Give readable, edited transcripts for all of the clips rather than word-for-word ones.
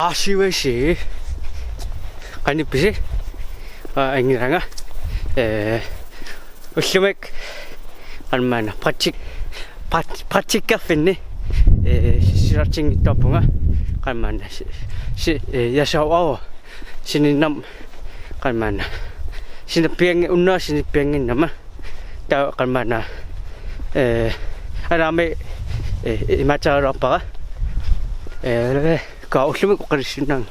아쉬워시 아니 비시 아니랑아 우스맥 얼마나 파치 카페네 시라칭 토punga 얼마나 시 야샤와 신인남 얼마나 신비행 운나 신비행 남아 다 얼마나 아라메 마차로빠가 그 웃음이 꼭그리시는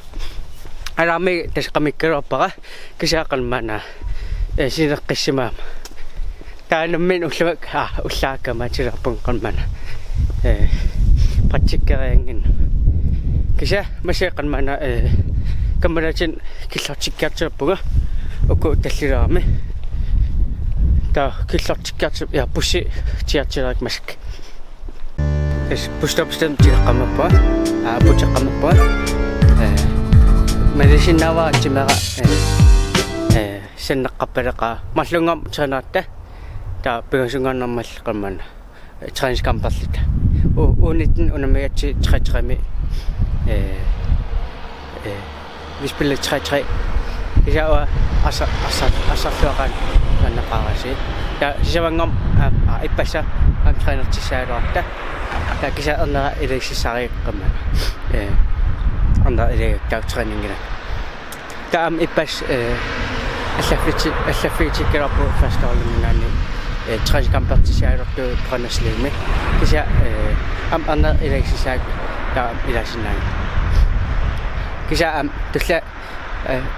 아라메 다시 까미끄러빠가 그 시작을 만나 시작했지만 다른 면 웃음이 웃사가 마치라 뻥건 만나 파치카행인 그시 마시간 만나 kamera진 killartikkaatsup puga uku talliraami ta killartikkaatsup ya pussi tiatsilaak mask pustam tiqamappa puchaqamappa medicinawa timera sennaqqappalaqa mallungam tsanaatta ta pengasungannermal qamana Fransk kamparlita unitin unamiatsi 33 vi spiller 3-3. Det var asarluaqan annaqarasi. Ja sisavangom ipassa træner til særorta. Der kisa andra eleksisariqqamma. Andra elektræningina. Der ipas allafiti kirapu fastaalungaani Fransk kampartisaalertu qanasliimi. Kisa andra eleksisaak der ilasinnaani. Kisa tulla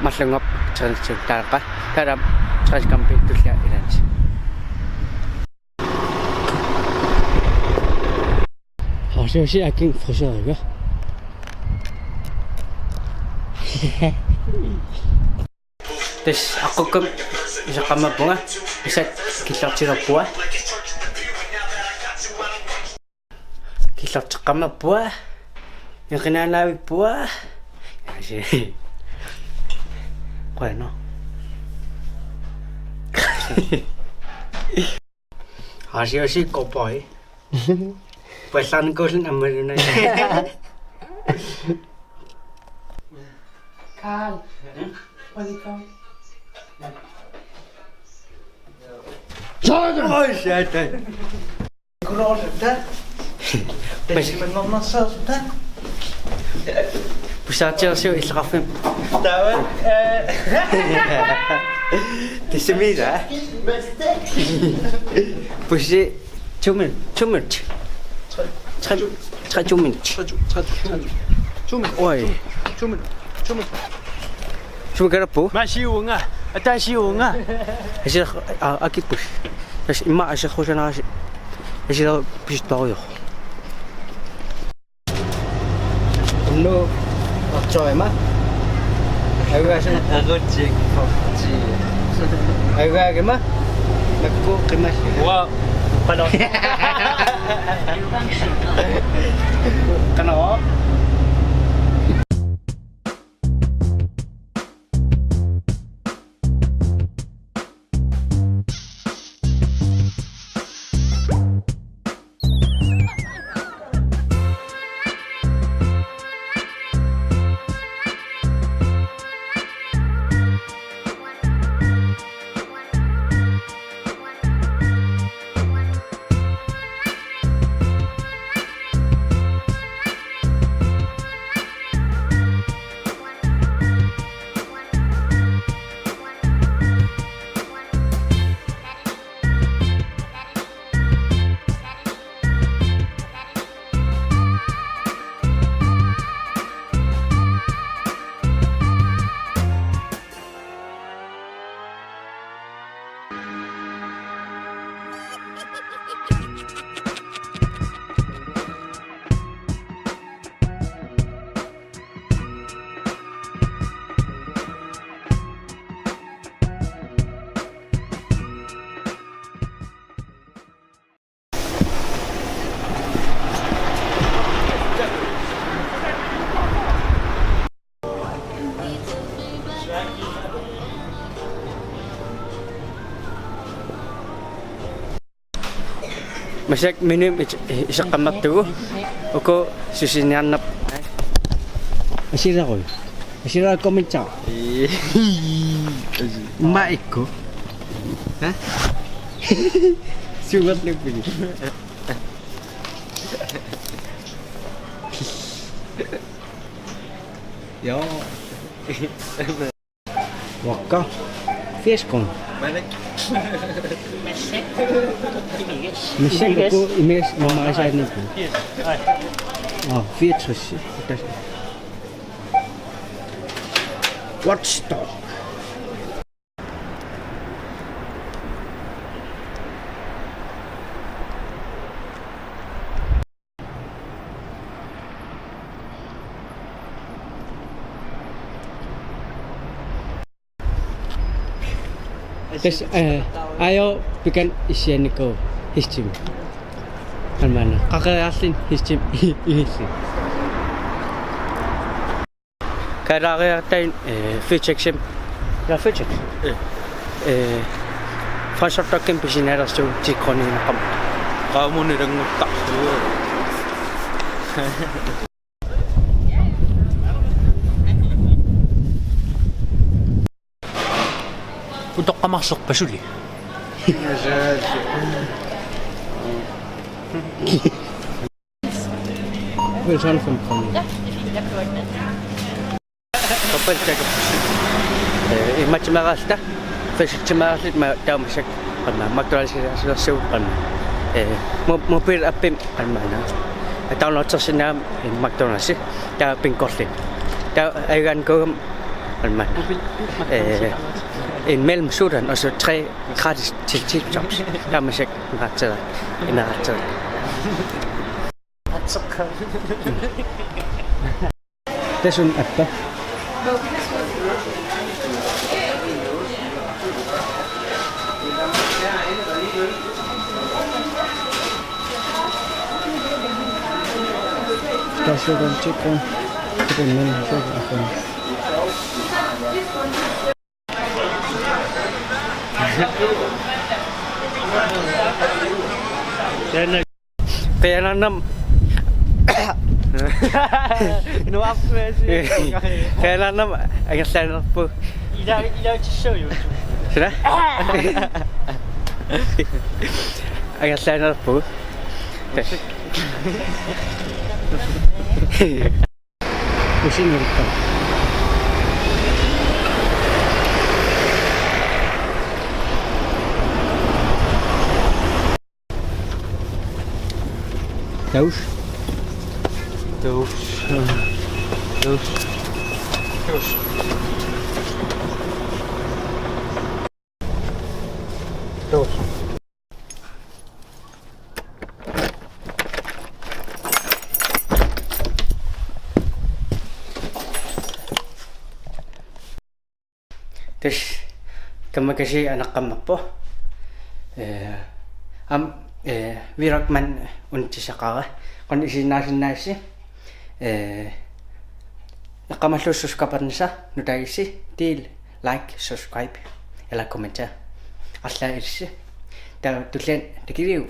mallungop træningstaaqa taram Fransk kampi tulla ilans. Harsi akin frisørga. Tes aqukum isaqamappunga isat killartilerpua. Killarteqqamappua. Iqinaanaavipua. Bueno. Así copoi. Pues están cosas amarilla. Carl. What do you call? Oh shit. Grote. Deze met nog zelfs dan. Pusatio ilqarfim. Daar. Tismida. Pusi 2 minutes. 2 minutes. Oi. 2 minutes. Cuma kerapu? Masih unga. Atasi unga. Asyik akit push. Asyik mak asyik khusyuk nasi. Asyik dah push tahu yo. No. Coy mah. Agak asyik. Agak cek. Agak gimana? Aku kemas. Wow. Panas. Kenapa? Masak minum isaqammattugu uku susiniannap Asirakoy. Asira kommentar. Maiko. Ha? Sugat na pili. Ja. Wakka. Fiskon. Mesek ko imes mama sa ni ko. Ah, fietsos. Hotdog. Terus ayo bikin isian ko histim. Mana? Kakak asin histim histim. Karare tayo fitcheck. Ja fitcheck. Fransk takin pisinera sto tikoni na kam. Kamu ni dang tak. Untuk kamasok pa suli. Vill han få komma? Kapal tayo. Macam marasta. Fashion marasta ma tahu masak. Karena McDonald's sudah siapkan. Mobil apim mana? Tahu lot sesena McDonald's. Tahu pingkotin. Tahu ayan ko mana? En mellemsudan og så 3 gratis til tipjobs. Der er man sikkert ret til en ret til. Det er sådan en app. Der er sådan en tikron. Det er en mellemsudan. Kaya nanam Nuap sih. kaya nanam agak stand po. Ila show you. Sudah? Agak stand po. Pusing gitu. Daus. Terus terima kasih anak kamu po. Virakman untisakara kondisi nasi nakamalususkapansa nutaisi til like subscribe eller kommentar alla irsi ta tulen tikiriu.